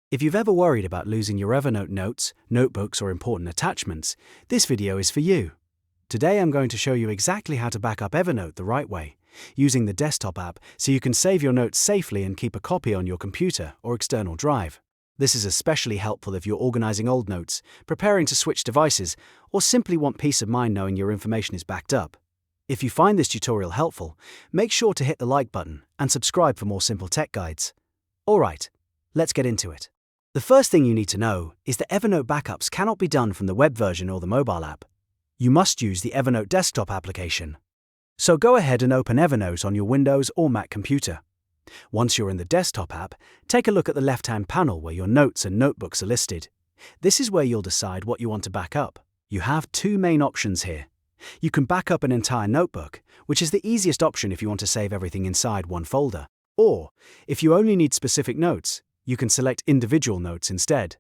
If you've ever worried about losing your Evernote notes, notebooks, or important attachments, this video is for you. Today I'm going to show you exactly how to back up Evernote the right way, using the desktop app so you can save your notes safely and keep a copy on your computer or external drive. This is especially helpful if you're organizing old notes, preparing to switch devices, or simply want peace of mind knowing your information is backed up. If you find this tutorial helpful, make sure to hit the like button and subscribe for more simple tech guides. Alright, let's get into it. The first thing you need to know is that Evernote backups cannot be done from the web version or the mobile app. You must use the Evernote desktop application. So go ahead and open Evernote on your Windows or Mac computer. Once you're in the desktop app, take a look at the left-hand panel where your notes and notebooks are listed. This is where you'll decide what you want to back up. You have two main options here. You can back up an entire notebook, which is the easiest option if you want to save everything inside one folder. Or, if you only need specific notes, you can select individual notes instead.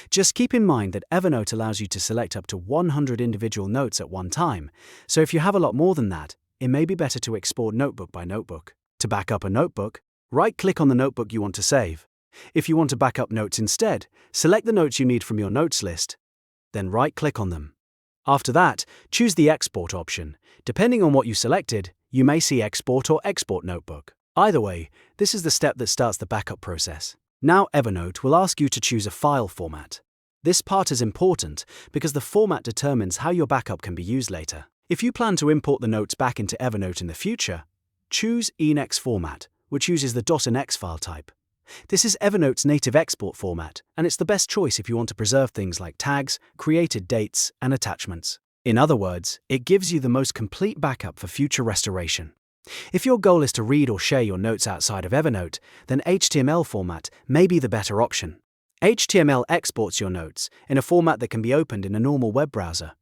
Just keep in mind that Evernote allows you to select up to 100 individual notes at one time, so if you have a lot more than that, it may be better to export notebook by notebook. To back up a notebook, right-click on the notebook you want to save. If you want to back up notes instead, select the notes you need from your notes list. Then right-click on them. After that, choose the Export option. Depending on what you selected, you may see Export or Export Notebook. Either way, this is the step that starts the backup process. Now Evernote will ask you to choose a file format. This part is important because the format determines how your backup can be used later. If you plan to import the notes back into Evernote in the future, choose ENEX format, which uses the .enex file type. This is Evernote's native export format, and it's the best choice if you want to preserve things like tags, created dates, and attachments. In other words, it gives you the most complete backup for future restoration. If your goal is to read or share your notes outside of Evernote, then HTML format may be the better option. HTML exports your notes in a format that can be opened in a normal web browser.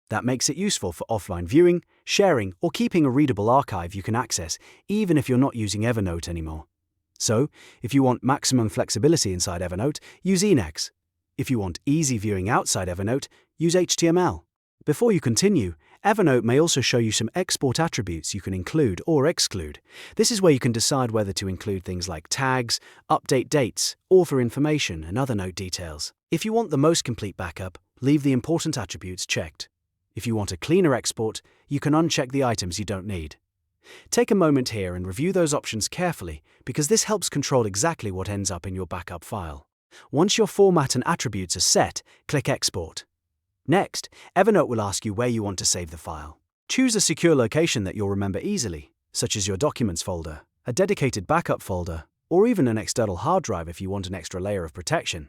That makes it useful for offline viewing, sharing, or keeping a readable archive you can access even if you're not using Evernote anymore. So, if you want maximum flexibility inside Evernote, use ENEX. If you want easy viewing outside Evernote, use HTML. Before you continue, Evernote may also show you some export attributes you can include or exclude. This is where you can decide whether to include things like tags, update dates, author information, and other note details. If you want the most complete backup, leave the important attributes checked. If you want a cleaner export, you can uncheck the items you don't need. Take a moment here and review those options carefully because this helps control exactly what ends up in your backup file. Once your format and attributes are set, click Export. Next, Evernote will ask you where you want to save the file. Choose a secure location that you'll remember easily, such as your Documents folder, a dedicated backup folder, or even an external hard drive if you want an extra layer of protection.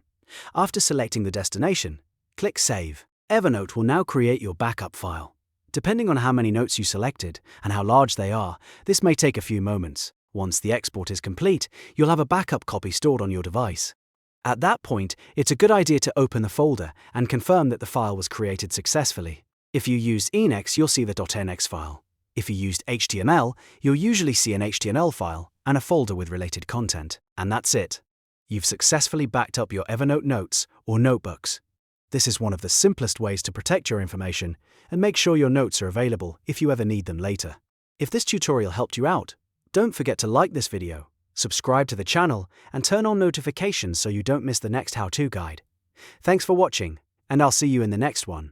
After selecting the destination, click Save. Evernote will now create your backup file. Depending on how many notes you selected and how large they are, this may take a few moments. Once the export is complete, you'll have a backup copy stored on your device. At that point, it's a good idea to open the folder and confirm that the file was created successfully. If you used ENEX, you'll see the .enex file. If you used HTML, you'll usually see an HTML file and a folder with related content. And that's it. You've successfully backed up your Evernote notes or notebooks. This is one of the simplest ways to protect your information and make sure your notes are available if you ever need them later. If this tutorial helped you out, don't forget to like this video, subscribe to the channel, and turn on notifications so you don't miss the next how-to guide. Thanks for watching, and I'll see you in the next one.